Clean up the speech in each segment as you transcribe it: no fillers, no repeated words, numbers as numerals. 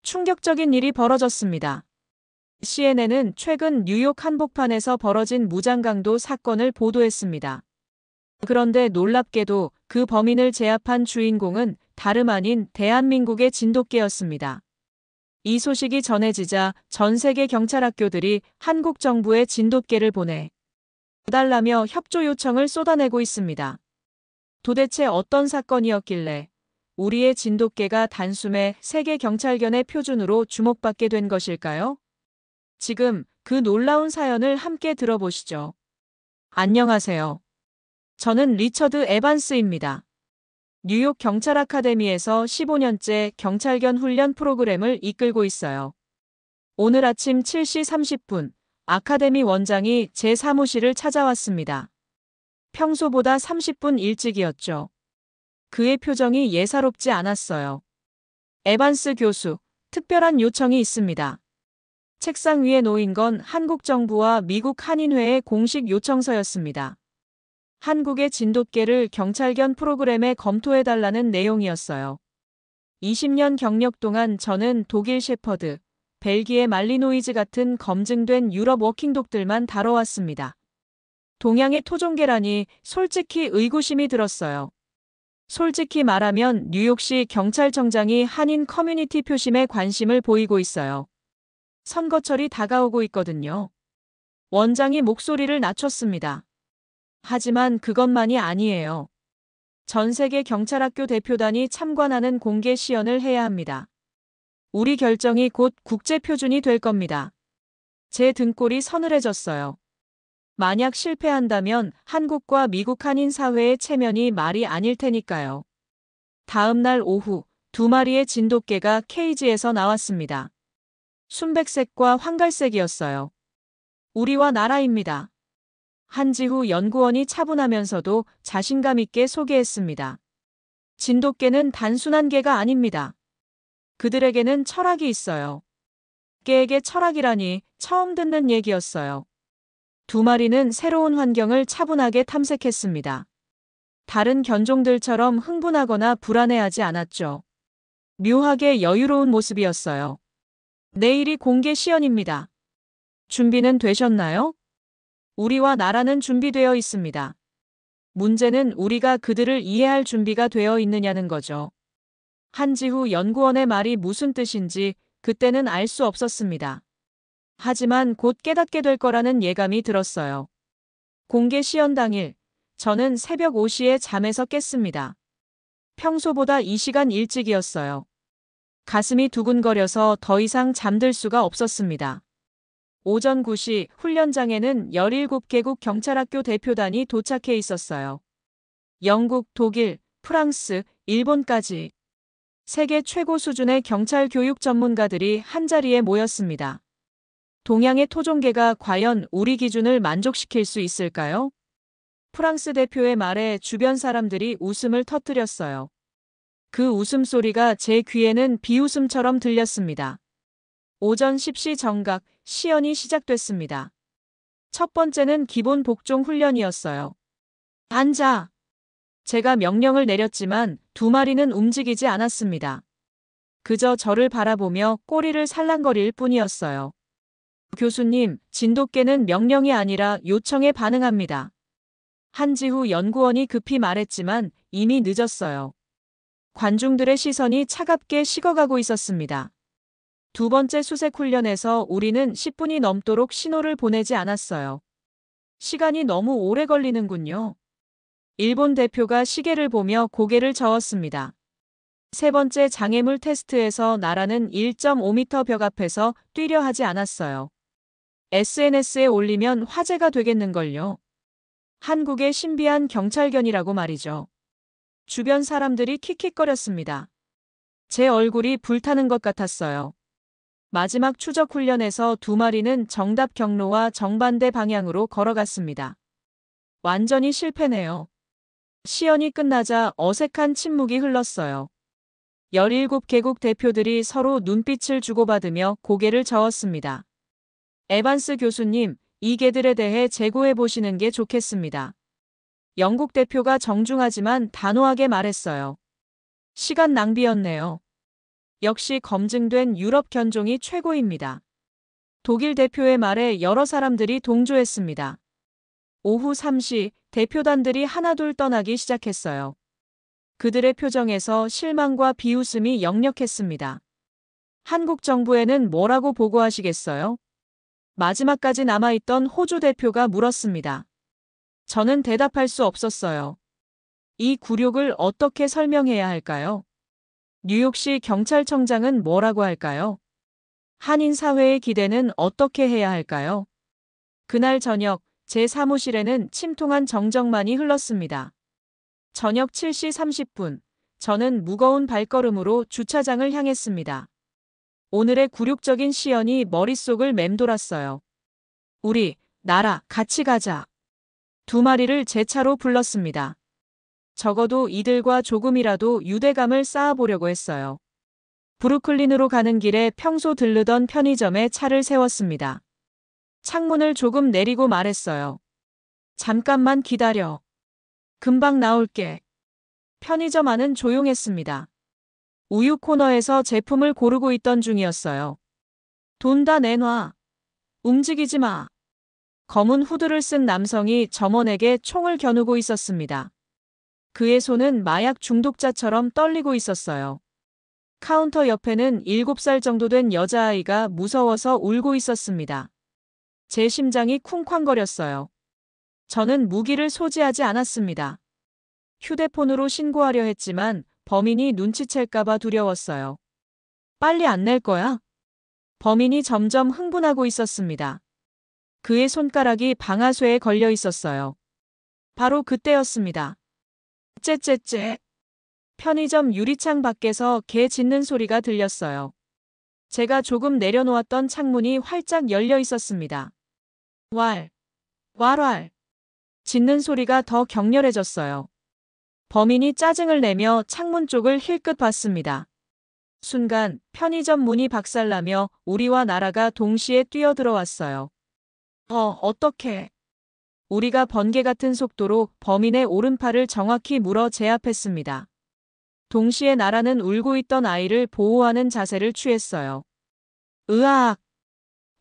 충격적인 일이 벌어졌습니다. CNN은 최근 뉴욕 한복판에서 벌어진 무장강도 사건을 보도했습니다. 그런데 놀랍게도 그 범인을 제압한 주인공은 다름 아닌 대한민국의 진돗개였습니다. 이 소식이 전해지자 전 세계 경찰학교들이 한국 정부에 진돗개를 보내달라며 협조 요청을 쏟아내고 있습니다. 도대체 어떤 사건이었길래 우리의 진돗개가 단숨에 세계 경찰견의 표준으로 주목받게 된 것일까요? 지금 그 놀라운 사연을 함께 들어보시죠. 안녕하세요. 저는 리처드 에반스입니다. 뉴욕 경찰 아카데미에서 15년째 경찰견 훈련 프로그램을 이끌고 있어요. 오늘 아침 7시 30분, 아카데미 원장이 제 사무실을 찾아왔습니다. 평소보다 30분 일찍이었죠. 그의 표정이 예사롭지 않았어요. 에반스 교수, 특별한 요청이 있습니다. 책상 위에 놓인 건 한국 정부와 미국 한인회의 공식 요청서였습니다. 한국의 진돗개를 경찰견 프로그램에 검토해달라는 내용이었어요. 20년 경력 동안 저는 독일 셰퍼드, 벨기에 말리노이즈 같은 검증된 유럽 워킹독들만 다뤄왔습니다. 동양의 토종개라니 솔직히 의구심이 들었어요. 솔직히 말하면 뉴욕시 경찰청장이 한인 커뮤니티 표심에 관심을 보이고 있어요. 선거철이 다가오고 있거든요. 원장이 목소리를 낮췄습니다. 하지만 그것만이 아니에요. 전 세계 경찰학교 대표단이 참관하는 공개 시연을 해야 합니다. 우리 결정이 곧 국제표준이 될 겁니다. 제 등골이 서늘해졌어요. 만약 실패한다면 한국과 미국 한인 사회의 체면이 말이 아닐 테니까요. 다음 날 오후 2마리의 진돗개가 케이지에서 나왔습니다. 순백색과 황갈색이었어요. 우리와 나라입니다. 한지후 연구원이 차분하면서도 자신감 있게 소개했습니다. 진돗개는 단순한 개가 아닙니다. 그들에게는 철학이 있어요. 개에게 철학이라니 처음 듣는 얘기였어요. 2마리는 새로운 환경을 차분하게 탐색했습니다. 다른 견종들처럼 흥분하거나 불안해하지 않았죠. 묘하게 여유로운 모습이었어요. 내일이 공개 시연입니다. 준비는 되셨나요? 우리와 나라는 준비되어 있습니다. 문제는 우리가 그들을 이해할 준비가 되어 있느냐는 거죠. 한지후 연구원의 말이 무슨 뜻인지 그때는 알 수 없었습니다. 하지만 곧 깨닫게 될 거라는 예감이 들었어요. 공개 시연 당일, 저는 새벽 5시에 잠에서 깼습니다. 평소보다 2시간 일찍이었어요. 가슴이 두근거려서 더 이상 잠들 수가 없었습니다. 오전 9시 훈련장에는 17개국 경찰학교 대표단이 도착해 있었어요. 영국, 독일, 프랑스, 일본까지 세계 최고 수준의 경찰 교육 전문가들이 한자리에 모였습니다. 동양의 토종개가 과연 우리 기준을 만족시킬 수 있을까요? 프랑스 대표의 말에 주변 사람들이 웃음을 터뜨렸어요. 그 웃음소리가 제 귀에는 비웃음처럼 들렸습니다. 오전 10시 정각, 시연이 시작됐습니다. 첫 번째는 기본 복종 훈련이었어요. 앉아! 제가 명령을 내렸지만 2마리는 움직이지 않았습니다. 그저 저를 바라보며 꼬리를 살랑거릴 뿐이었어요. 교수님, 진돗개는 명령이 아니라 요청에 반응합니다. 한지후 연구원이 급히 말했지만 이미 늦었어요. 관중들의 시선이 차갑게 식어가고 있었습니다. 두 번째 수색 훈련에서 우리는 10분이 넘도록 신호를 보내지 않았어요. 시간이 너무 오래 걸리는군요. 일본 대표가 시계를 보며 고개를 저었습니다. 세 번째 장애물 테스트에서 나라는 1.5m 벽 앞에서 뛰려 하지 않았어요. SNS에 올리면 화제가 되겠는걸요. 한국의 신비한 경찰견이라고 말이죠. 주변 사람들이 킥킥거렸습니다. 제 얼굴이 불타는 것 같았어요. 마지막 추적 훈련에서 2마리는 정답 경로와 정반대 방향으로 걸어갔습니다. 완전히 실패네요. 시연이 끝나자 어색한 침묵이 흘렀어요. 17개국 대표들이 서로 눈빛을 주고받으며 고개를 저었습니다. 에반스 교수님, 이 개들에 대해 재고해 보시는 게 좋겠습니다. 영국 대표가 정중하지만 단호하게 말했어요. 시간 낭비였네요. 역시 검증된 유럽 견종이 최고입니다. 독일 대표의 말에 여러 사람들이 동조했습니다. 오후 3시 대표단들이 하나둘 떠나기 시작했어요. 그들의 표정에서 실망과 비웃음이 역력했습니다. 한국 정부에는 뭐라고 보고하시겠어요? 마지막까지 남아있던 호주 대표가 물었습니다. 저는 대답할 수 없었어요. 이 굴욕을 어떻게 설명해야 할까요? 뉴욕시 경찰청장은 뭐라고 할까요? 한인 사회의 기대는 어떻게 해야 할까요? 그날 저녁 제 사무실에는 침통한 정적만이 흘렀습니다. 저녁 7시 30분, 저는 무거운 발걸음으로 주차장을 향했습니다. 오늘의 굴욕적인 시연이 머릿속을 맴돌았어요. 우리, 나라, 같이 가자. 두 마리를 제 차로 불렀습니다. 적어도 이들과 조금이라도 유대감을 쌓아보려고 했어요. 브루클린으로 가는 길에 평소 들르던 편의점에 차를 세웠습니다. 창문을 조금 내리고 말했어요. 잠깐만 기다려. 금방 나올게. 편의점 안은 조용했습니다. 우유 코너에서 제품을 고르고 있던 중이었어요. 돈 다 내놔. 움직이지 마. 검은 후드를 쓴 남성이 점원에게 총을 겨누고 있었습니다. 그의 손은 마약 중독자처럼 떨리고 있었어요. 카운터 옆에는 7살 정도 된 여자아이가 무서워서 울고 있었습니다. 제 심장이 쿵쾅거렸어요. 저는 무기를 소지하지 않았습니다. 휴대폰으로 신고하려 했지만 범인이 눈치챌까봐 두려웠어요. 빨리 안 낼 거야? 범인이 점점 흥분하고 있었습니다. 그의 손가락이 방아쇠에 걸려 있었어요. 바로 그때였습니다. 째째째. 편의점 유리창 밖에서 개 짖는 소리가 들렸어요. 제가 조금 내려놓았던 창문이 활짝 열려 있었습니다. 왈, 왈왈. 짖는 소리가 더 격렬해졌어요. 범인이 짜증을 내며 창문 쪽을 힐끗 봤습니다. 순간 편의점 문이 박살나며 우리와 나라가 동시에 뛰어들어왔어요. 어떡해. 우리가 번개 같은 속도로 범인의 오른팔을 정확히 물어 제압했습니다. 동시에 나라는 울고 있던 아이를 보호하는 자세를 취했어요. 으악!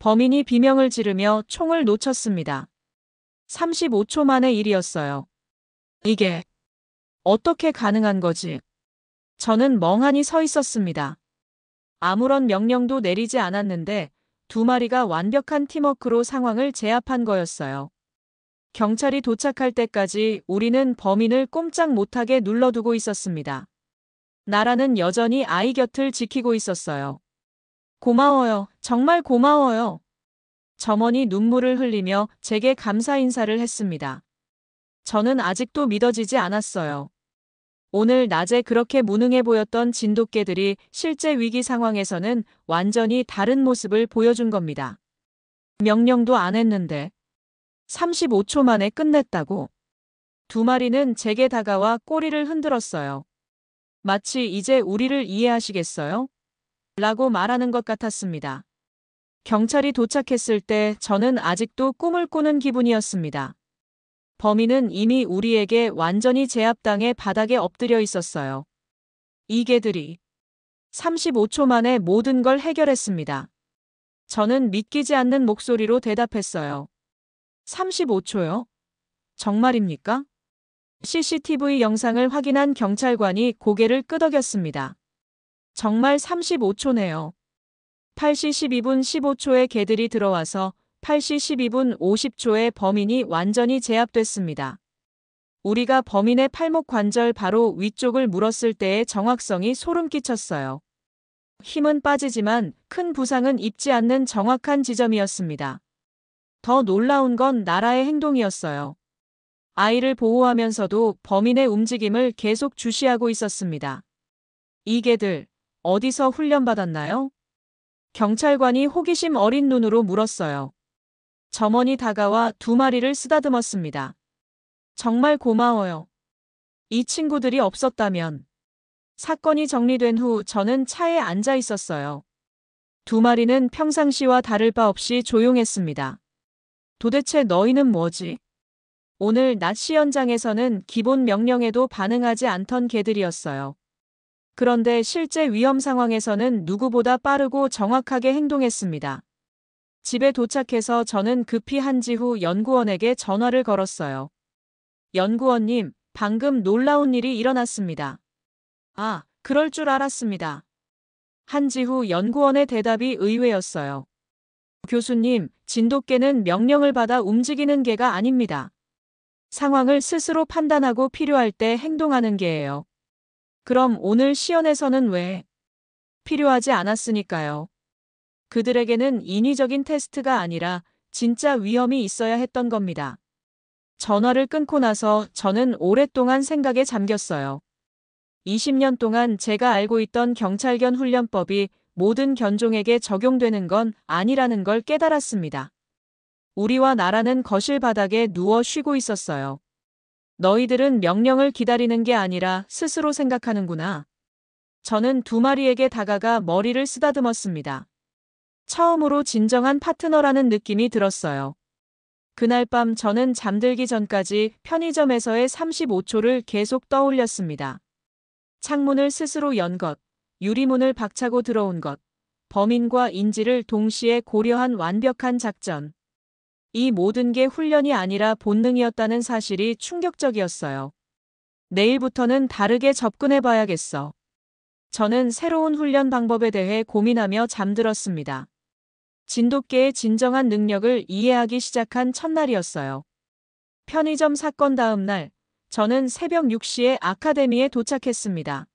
범인이 비명을 지르며 총을 놓쳤습니다. 35초 만의 일이었어요. 이게 어떻게 가능한 거지? 저는 멍하니 서 있었습니다. 아무런 명령도 내리지 않았는데 두 마리가 완벽한 팀워크로 상황을 제압한 거였어요. 경찰이 도착할 때까지 우리는 범인을 꼼짝 못하게 눌러두고 있었습니다. 나라는 여전히 아이 곁을 지키고 있었어요. 고마워요. 정말 고마워요. 점원이 눈물을 흘리며 제게 감사 인사를 했습니다. 저는 아직도 믿어지지 않았어요. 오늘 낮에 그렇게 무능해 보였던 진돗개들이 실제 위기 상황에서는 완전히 다른 모습을 보여준 겁니다. 명령도 안 했는데 35초 만에 끝냈다고. 두 마리는 제게 다가와 꼬리를 흔들었어요. 마치 이제 우리를 이해하시겠어요? 라고 말하는 것 같았습니다. 경찰이 도착했을 때 저는 아직도 꿈을 꾸는 기분이었습니다. 범인은 이미 우리에게 완전히 제압당해 바닥에 엎드려 있었어요. 이 개들이 35초 만에 모든 걸 해결했습니다. 저는 믿기지 않는 목소리로 대답했어요. 35초요? 정말입니까? CCTV 영상을 확인한 경찰관이 고개를 끄덕였습니다. 정말 35초네요. 8시 12분 15초에 개들이 들어와서 8시 12분 50초에 범인이 완전히 제압됐습니다. 우리가 범인의 팔목 관절 바로 위쪽을 물었을 때의 정확성이 소름 끼쳤어요. 힘은 빠지지만 큰 부상은 입지 않는 정확한 지점이었습니다. 더 놀라운 건 나라의 행동이었어요. 아이를 보호하면서도 범인의 움직임을 계속 주시하고 있었습니다. 이 개들 어디서 훈련받았나요? 경찰관이 호기심 어린 눈으로 물었어요. 점원이 다가와 두 마리를 쓰다듬었습니다. 정말 고마워요. 이 친구들이 없었다면. 사건이 정리된 후 저는 차에 앉아 있었어요. 두 마리는 평상시와 다를 바 없이 조용했습니다. 도대체 너희는 뭐지? 오늘 낮 시연장에서는 기본 명령에도 반응하지 않던 개들이었어요. 그런데 실제 위험 상황에서는 누구보다 빠르고 정확하게 행동했습니다. 집에 도착해서 저는 급히 한지후 연구원에게 전화를 걸었어요. 연구원님, 방금 놀라운 일이 일어났습니다. 아, 그럴 줄 알았습니다. 한지후 연구원의 대답이 의외였어요. 교수님, 진돗개는 명령을 받아 움직이는 개가 아닙니다. 상황을 스스로 판단하고 필요할 때 행동하는 개예요. 그럼 오늘 시연에서는 왜? 필요하지 않았으니까요. 그들에게는 인위적인 테스트가 아니라 진짜 위험이 있어야 했던 겁니다. 전화를 끊고 나서 저는 오랫동안 생각에 잠겼어요. 20년 동안 제가 알고 있던 경찰견 훈련법이 모든 견종에게 적용되는 건 아니라는 걸 깨달았습니다. 우리와 나라는 거실 바닥에 누워 쉬고 있었어요. 너희들은 명령을 기다리는 게 아니라 스스로 생각하는구나. 저는 두 마리에게 다가가 머리를 쓰다듬었습니다. 처음으로 진정한 파트너라는 느낌이 들었어요. 그날 밤 저는 잠들기 전까지 편의점에서의 35초를 계속 떠올렸습니다. 창문을 스스로 연 것, 유리문을 박차고 들어온 것, 범인과 인지를 동시에 고려한 완벽한 작전. 이 모든 게 훈련이 아니라 본능이었다는 사실이 충격적이었어요. 내일부터는 다르게 접근해봐야겠어. 저는 새로운 훈련 방법에 대해 고민하며 잠들었습니다. 진돗개의 진정한 능력을 이해하기 시작한 첫날이었어요. 편의점 사건 다음 날, 저는 새벽 6시에 아카데미에 도착했습니다.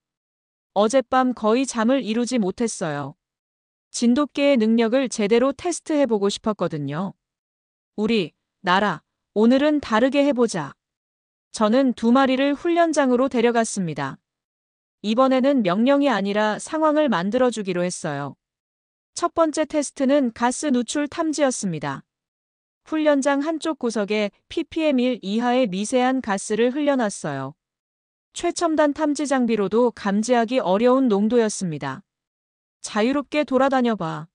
어젯밤 거의 잠을 이루지 못했어요. 진돗개의 능력을 제대로 테스트해보고 싶었거든요. 나라, 오늘은 다르게 해보자. 저는 두 마리를 훈련장으로 데려갔습니다. 이번에는 명령이 아니라 상황을 만들어주기로 했어요. 첫 번째 테스트는 가스 누출 탐지였습니다. 훈련장 한쪽 구석에 ppm 1 이하의 미세한 가스를 흘려놨어요. 최첨단 탐지 장비로도 감지하기 어려운 농도였습니다. 자유롭게 돌아다녀봐.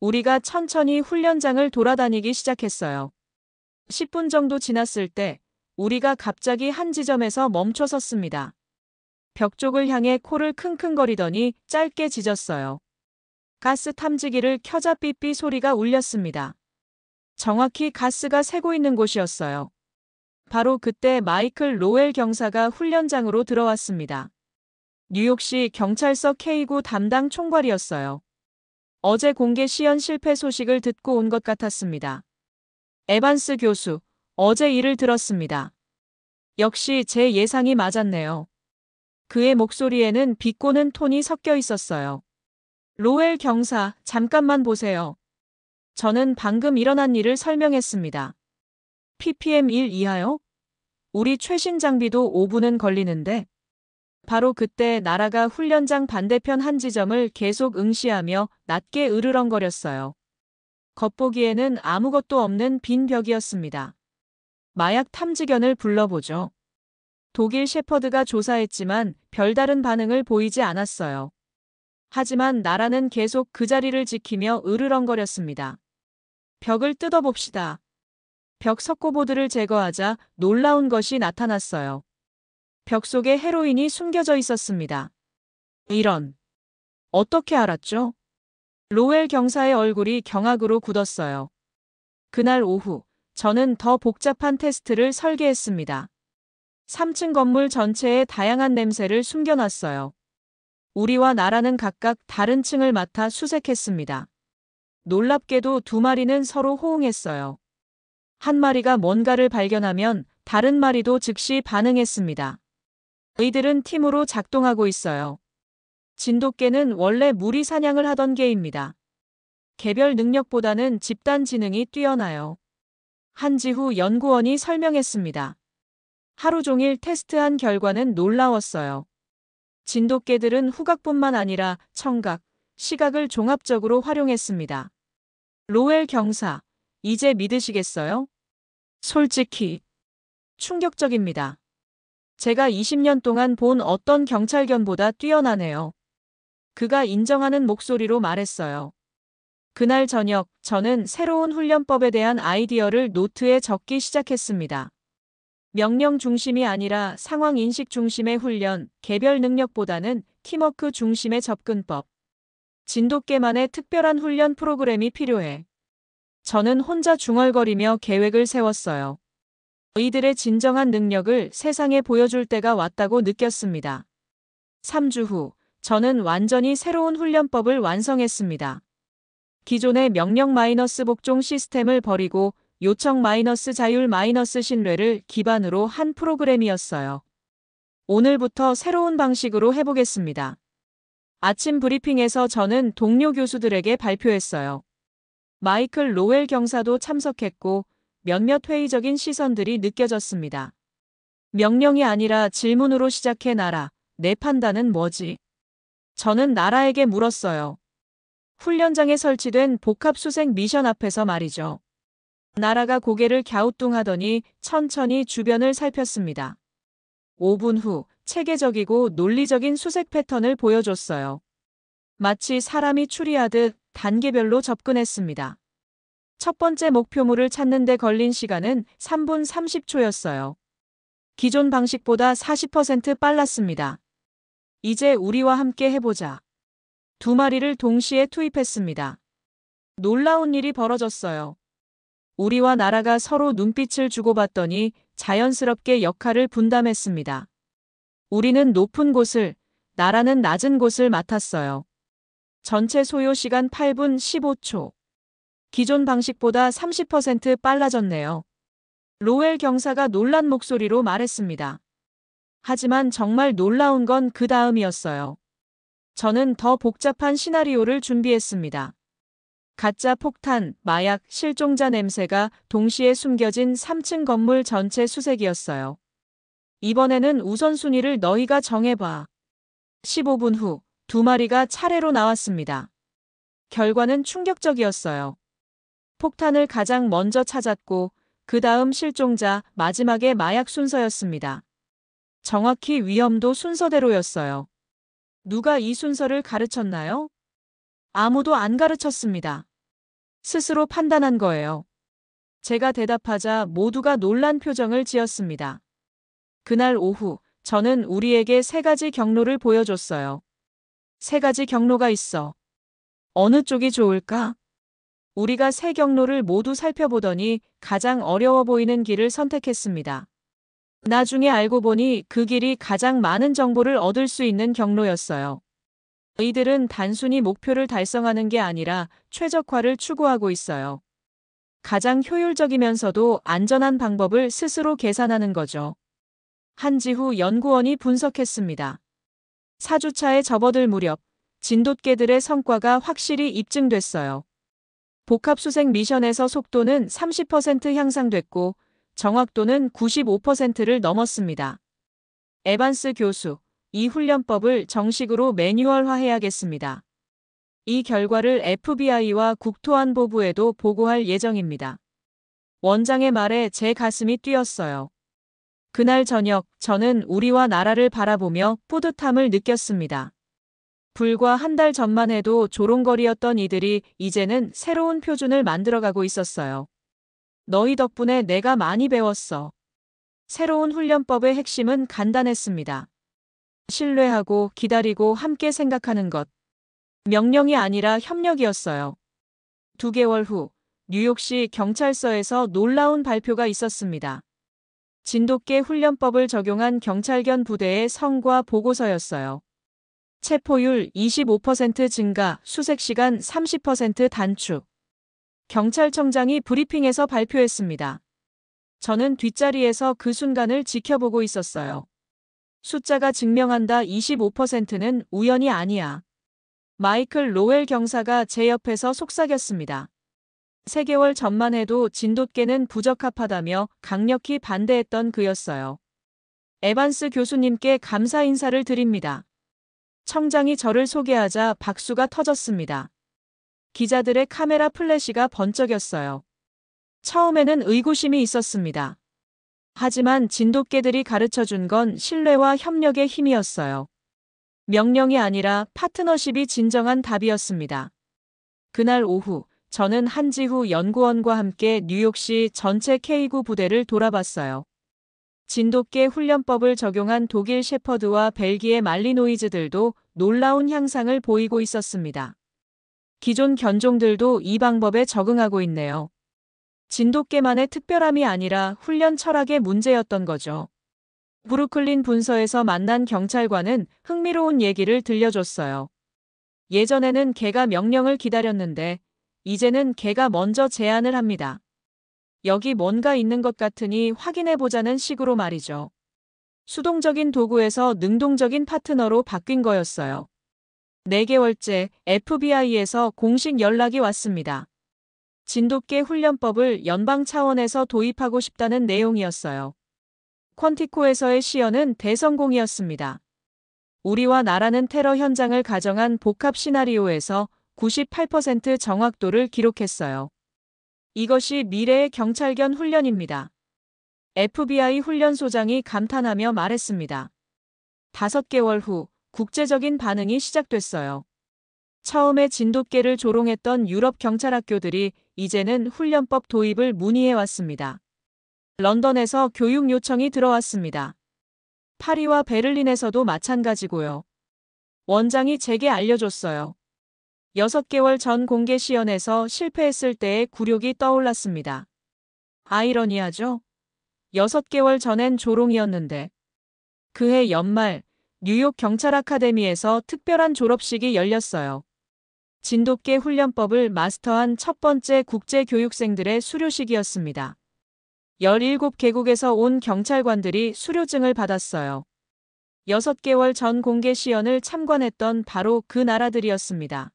우리가 천천히 훈련장을 돌아다니기 시작했어요. 10분 정도 지났을 때 우리가 갑자기 한 지점에서 멈춰 섰습니다. 벽 쪽을 향해 코를 킁킁거리더니 짧게 짖었어요. 가스 탐지기를 켜자 삐삐 소리가 울렸습니다. 정확히 가스가 새고 있는 곳이었어요. 바로 그때 마이클 로웰 경사가 훈련장으로 들어왔습니다. 뉴욕시 경찰서 K9 담당 총괄이었어요. 어제 공개 시연 실패 소식을 듣고 온 것 같았습니다. 에반스 교수, 어제 일을 들었습니다. 역시 제 예상이 맞았네요. 그의 목소리에는 비꼬는 톤이 섞여 있었어요. 로웰 경사, 잠깐만 보세요. 저는 방금 일어난 일을 설명했습니다. ppm 1 이하요? 우리 최신 장비도 5분은 걸리는데. 바로 그때 나라가 훈련장 반대편 한 지점을 계속 응시하며 낮게 으르렁거렸어요. 겉보기에는 아무것도 없는 빈 벽이었습니다. 마약 탐지견을 불러보죠. 독일 셰퍼드가 조사했지만 별다른 반응을 보이지 않았어요. 하지만 나라는 계속 그 자리를 지키며 으르렁거렸습니다. 벽을 뜯어봅시다. 벽 석고보드를 제거하자 놀라운 것이 나타났어요. 벽 속에 헤로인이 숨겨져 있었습니다. 이런. 어떻게 알았죠? 로웰 경사의 얼굴이 경악으로 굳었어요. 그날 오후, 저는 더 복잡한 테스트를 설계했습니다. 3층 건물 전체에 다양한 냄새를 숨겨놨어요. 우리와 나라는 각각 다른 층을 맡아 수색했습니다. 놀랍게도 두 마리는 서로 호응했어요. 한 마리가 뭔가를 발견하면 다른 마리도 즉시 반응했습니다. 이들은 팀으로 작동하고 있어요. 진돗개는 원래 무리 사냥을 하던 개입니다. 개별 능력보다는 집단 지능이 뛰어나요. 한지후 연구원이 설명했습니다. 하루 종일 테스트한 결과는 놀라웠어요. 진돗개들은 후각뿐만 아니라 청각, 시각을 종합적으로 활용했습니다. 로웰 경사, 이제 믿으시겠어요? 솔직히 충격적입니다. 제가 20년 동안 본 어떤 경찰견보다 뛰어나네요. 그가 인정하는 목소리로 말했어요. 그날 저녁, 저는 새로운 훈련법에 대한 아이디어를 노트에 적기 시작했습니다. 명령 중심이 아니라 상황 인식 중심의 훈련, 개별 능력보다는 팀워크 중심의 접근법. 진돗개만의 특별한 훈련 프로그램이 필요해. 저는 혼자 중얼거리며 계획을 세웠어요. 이들의 진정한 능력을 세상에 보여줄 때가 왔다고 느꼈습니다. 3주 후, 저는 완전히 새로운 훈련법을 완성했습니다. 기존의 명령 마이너스 복종 시스템을 버리고 요청 마이너스 자율 마이너스 신뢰를 기반으로 한 프로그램이었어요. 오늘부터 새로운 방식으로 해보겠습니다. 아침 브리핑에서 저는 동료 교수들에게 발표했어요. 마이클 로웰 경사도 참석했고 몇몇 회의적인 시선들이 느껴졌습니다. 명령이 아니라 질문으로 시작해 나라, 내 판단은 뭐지? 저는 나라에게 물었어요. 훈련장에 설치된 복합수색 미션 앞에서 말이죠. 나라가 고개를 갸우뚱하더니 천천히 주변을 살폈습니다. 5분 후 체계적이고 논리적인 수색 패턴을 보여줬어요. 마치 사람이 추리하듯 단계별로 접근했습니다. 첫 번째 목표물을 찾는 데 걸린 시간은 3분 30초였어요. 기존 방식보다 40% 빨랐습니다. 이제 우리와 함께 해보자. 2마리를 동시에 투입했습니다. 놀라운 일이 벌어졌어요. 우리와 나라가 서로 눈빛을 주고받더니 자연스럽게 역할을 분담했습니다. 우리는 높은 곳을, 나라는 낮은 곳을 맡았어요. 전체 소요 시간 8분 15초. 기존 방식보다 30% 빨라졌네요. 로웰 경사가 놀란 목소리로 말했습니다. 하지만 정말 놀라운 건 그 다음이었어요. 저는 더 복잡한 시나리오를 준비했습니다. 가짜 폭탄, 마약, 실종자 냄새가 동시에 숨겨진 3층 건물 전체 수색이었어요. 이번에는 우선순위를 너희가 정해봐. 15분 후 2마리가 차례로 나왔습니다. 결과는 충격적이었어요. 폭탄을 가장 먼저 찾았고 그 다음 실종자, 마지막에 마약 순서였습니다. 정확히 위험도 순서대로였어요. 누가 이 순서를 가르쳤나요? 아무도 안 가르쳤습니다. 스스로 판단한 거예요. 제가 대답하자 모두가 놀란 표정을 지었습니다. 그날 오후, 저는 우리에게 3가지 경로를 보여줬어요. 3가지 경로가 있어. 어느 쪽이 좋을까? 우리가 3경로를 모두 살펴보더니 가장 어려워 보이는 길을 선택했습니다. 나중에 알고 보니 그 길이 가장 많은 정보를 얻을 수 있는 경로였어요. 이들은 단순히 목표를 달성하는 게 아니라 최적화를 추구하고 있어요. 가장 효율적이면서도 안전한 방법을 스스로 계산하는 거죠. 한지후 연구원이 분석했습니다. 4주차에 접어들 무렵 진돗개들의 성과가 확실히 입증됐어요. 복합수색 미션에서 속도는 30% 향상됐고 정확도는 95%를 넘었습니다. 에반스 교수, 이 훈련법을 정식으로 매뉴얼화해야겠습니다. 이 결과를 FBI와 국토안보부에도 보고할 예정입니다. 원장의 말에 제 가슴이 뛰었어요. 그날 저녁 저는 우리와 나라를 바라보며 뿌듯함을 느꼈습니다. 불과 한 달 전만 해도 조롱거리였던 이들이 이제는 새로운 표준을 만들어가고 있었어요. 너희 덕분에 내가 많이 배웠어. 새로운 훈련법의 핵심은 간단했습니다. 신뢰하고 기다리고 함께 생각하는 것. 명령이 아니라 협력이었어요. 2개월 후 뉴욕시 경찰서에서 놀라운 발표가 있었습니다. 진돗개 훈련법을 적용한 경찰견 부대의 성과 보고서였어요. 체포율 25% 증가, 수색시간 30% 단축. 경찰청장이 브리핑에서 발표했습니다. 저는 뒷자리에서 그 순간을 지켜보고 있었어요. 숫자가 증명한다. 25%는 우연이 아니야. 마이클 로웰 경사가 제 옆에서 속삭였습니다. 3개월 전만 해도 진돗개는 부적합하다며 강력히 반대했던 그였어요. 에반스 교수님께 감사 인사를 드립니다. 청장이 저를 소개하자 박수가 터졌습니다. 기자들의 카메라 플래시가 번쩍였어요. 처음에는 의구심이 있었습니다. 하지만 진돗개들이 가르쳐준 건 신뢰와 협력의 힘이었어요. 명령이 아니라 파트너십이 진정한 답이었습니다. 그날 오후 저는 한지후 연구원과 함께 뉴욕시 전체 K9 부대를 돌아봤어요. 진돗개 훈련법을 적용한 독일 셰퍼드와 벨기에 말리노이즈들도 놀라운 향상을 보이고 있었습니다. 기존 견종들도 이 방법에 적응하고 있네요. 진돗개만의 특별함이 아니라 훈련 철학의 문제였던 거죠. 브루클린 분서에서 만난 경찰관은 흥미로운 얘기를 들려줬어요. 예전에는 개가 명령을 기다렸는데 이제는 개가 먼저 제안을 합니다. 여기 뭔가 있는 것 같으니 확인해보자는 식으로 말이죠. 수동적인 도구에서 능동적인 파트너로 바뀐 거였어요. 4개월째 FBI에서 공식 연락이 왔습니다. 진돗개 훈련법을 연방 차원에서 도입하고 싶다는 내용이었어요. 퀀티코에서의 시연은 대성공이었습니다. 우리와 나라는 테러 현장을 가정한 복합 시나리오에서 98% 정확도를 기록했어요. 이것이 미래의 경찰견 훈련입니다. FBI 훈련소장이 감탄하며 말했습니다. 5개월 후 국제적인 반응이 시작됐어요. 처음에 진돗개를 조롱했던 유럽 경찰학교들이 이제는 훈련법 도입을 문의해 왔습니다. 런던에서 교육 요청이 들어왔습니다. 파리와 베를린에서도 마찬가지고요. 원장이 제게 알려줬어요. 6개월 전 공개 시연에서 실패했을 때의 굴욕이 떠올랐습니다. 아이러니하죠? 6개월 전엔 조롱이었는데. 그해 연말 뉴욕 경찰 아카데미에서 특별한 졸업식이 열렸어요. 진돗개 훈련법을 마스터한 첫 번째 국제 교육생들의 수료식이었습니다. 17개국에서 온 경찰관들이 수료증을 받았어요. 6개월 전 공개 시연을 참관했던 바로 그 나라들이었습니다.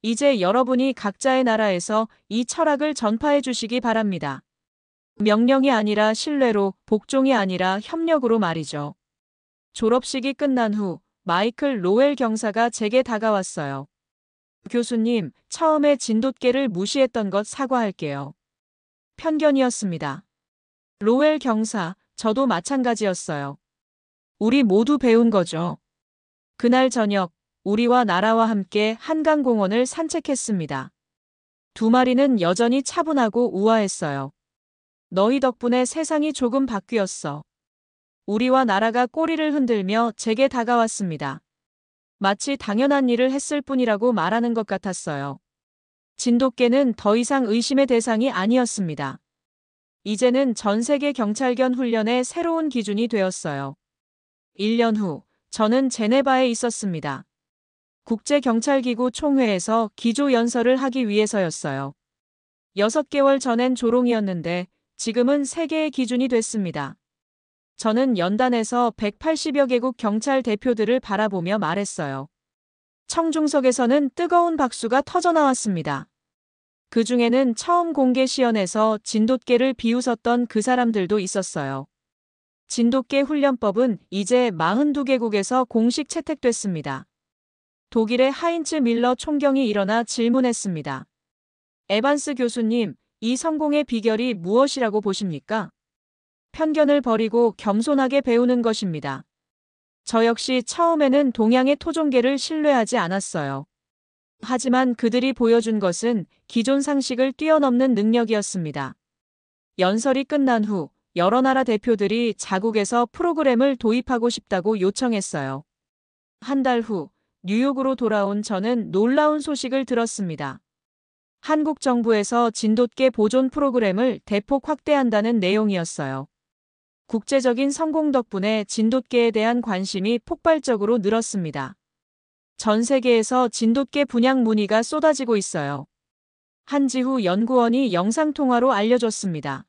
이제 여러분이 각자의 나라에서 이 철학을 전파해 주시기 바랍니다. 명령이 아니라 신뢰로, 복종이 아니라 협력으로 말이죠. 졸업식이 끝난 후 마이클 로웰 경사가 제게 다가왔어요. 교수님, 처음에 진돗개를 무시했던 것 사과할게요. 편견이었습니다. 로웰 경사, 저도 마찬가지였어요. 우리 모두 배운 거죠. 그날 저녁, 우리와 나라와 함께 한강공원을 산책했습니다. 2마리는 여전히 차분하고 우아했어요. 너희 덕분에 세상이 조금 바뀌었어. 우리와 나라가 꼬리를 흔들며 제게 다가왔습니다. 마치 당연한 일을 했을 뿐이라고 말하는 것 같았어요. 진돗개는 더 이상 의심의 대상이 아니었습니다. 이제는 전 세계 경찰견 훈련의 새로운 기준이 되었어요. 1년 후, 저는 제네바에 있었습니다. 국제경찰기구 총회에서 기조연설을 하기 위해서였어요. 6개월 전엔 조롱이었는데 지금은 세계의 기준이 됐습니다. 저는 연단에서 180여 개국 경찰 대표들을 바라보며 말했어요. 청중석에서는 뜨거운 박수가 터져나왔습니다. 그 중에는 처음 공개 시연에서 진돗개를 비웃었던 그 사람들도 있었어요. 진돗개 훈련법은 이제 42개국에서 공식 채택됐습니다. 독일의 하인츠 밀러 총경이 일어나 질문했습니다. 에반스 교수님, 이 성공의 비결이 무엇이라고 보십니까? 편견을 버리고 겸손하게 배우는 것입니다. 저 역시 처음에는 동양의 토종개를 신뢰하지 않았어요. 하지만 그들이 보여준 것은 기존 상식을 뛰어넘는 능력이었습니다. 연설이 끝난 후 여러 나라 대표들이 자국에서 프로그램을 도입하고 싶다고 요청했어요. 한 달 후 뉴욕으로 돌아온 저는 놀라운 소식을 들었습니다. 한국 정부에서 진돗개 보존 프로그램을 대폭 확대한다는 내용이었어요. 국제적인 성공 덕분에 진돗개에 대한 관심이 폭발적으로 늘었습니다. 전 세계에서 진돗개 분양 문의가 쏟아지고 있어요. 한지후 연구원이 영상통화로 알려줬습니다.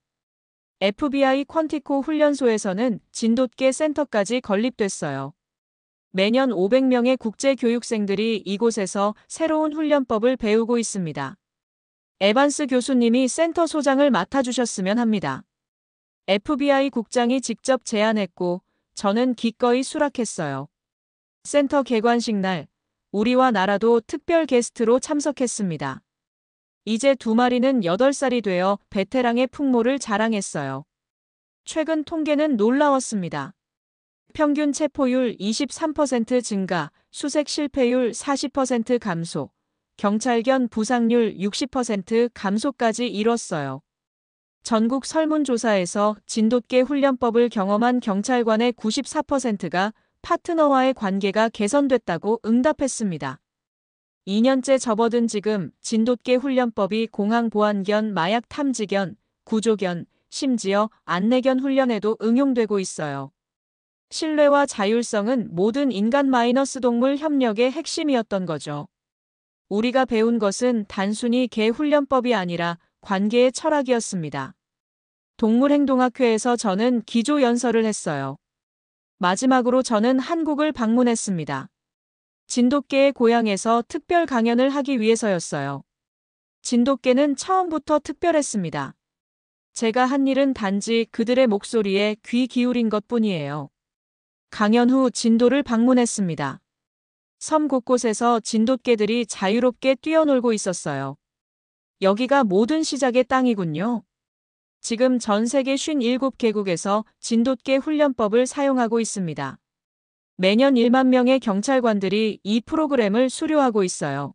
FBI 퀀티코 훈련소에서는 진돗개 센터까지 건립됐어요. 매년 500명의 국제교육생들이 이곳에서 새로운 훈련법을 배우고 있습니다. 에반스 교수님이 센터 소장을 맡아주셨으면 합니다. FBI 국장이 직접 제안했고 저는 기꺼이 수락했어요. 센터 개관식 날, 우리와 나라도 특별 게스트로 참석했습니다. 이제 2마리는 8살이 되어 베테랑의 풍모를 자랑했어요. 최근 통계는 놀라웠습니다. 평균 체포율 23% 증가, 수색 실패율 40% 감소, 경찰견 부상률 60% 감소까지 이뤘어요. 전국 설문조사에서 진돗개 훈련법을 경험한 경찰관의 94%가 파트너와의 관계가 개선됐다고 응답했습니다. 2년째 접어든 지금 진돗개 훈련법이 공항보안견, 마약 탐지견, 구조견, 심지어 안내견 훈련에도 응용되고 있어요. 신뢰와 자율성은 모든 인간 마이너스 동물 협력의 핵심이었던 거죠. 우리가 배운 것은 단순히 개 훈련법이 아니라 관계의 철학이었습니다. 동물행동학회에서 저는 기조 연설을 했어요. 마지막으로 저는 한국을 방문했습니다. 진돗개의 고향에서 특별 강연을 하기 위해서였어요. 진돗개는 처음부터 특별했습니다. 제가 한 일은 단지 그들의 목소리에 귀 기울인 것뿐이에요. 강연 후 진도를 방문했습니다. 섬 곳곳에서 진돗개들이 자유롭게 뛰어놀고 있었어요. 여기가 모든 시작의 땅이군요. 지금 전 세계 57개국에서 진돗개 훈련법을 사용하고 있습니다. 매년 1만 명의 경찰관들이 이 프로그램을 수료하고 있어요.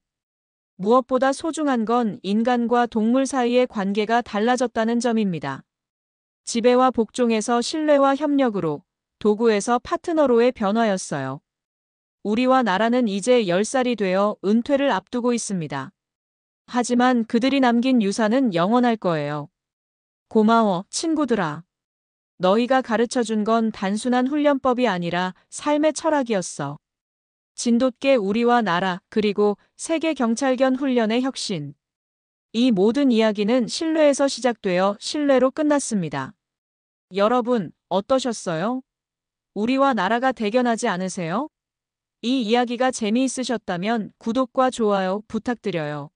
무엇보다 소중한 건 인간과 동물 사이의 관계가 달라졌다는 점입니다. 지배와 복종에서 신뢰와 협력으로, 도구에서 파트너로의 변화였어요. 우리와 나라는 이제 10살이 되어 은퇴를 앞두고 있습니다. 하지만 그들이 남긴 유산은 영원할 거예요. 고마워, 친구들아. 너희가 가르쳐준 건 단순한 훈련법이 아니라 삶의 철학이었어. 진돗개 우리와 나라, 그리고 세계 경찰견 훈련의 혁신. 이 모든 이야기는 신뢰에서 시작되어 신뢰로 끝났습니다. 여러분, 어떠셨어요? 우리와 나라가 대견하지 않으세요? 이 이야기가 재미있으셨다면 구독과 좋아요 부탁드려요.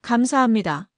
감사합니다.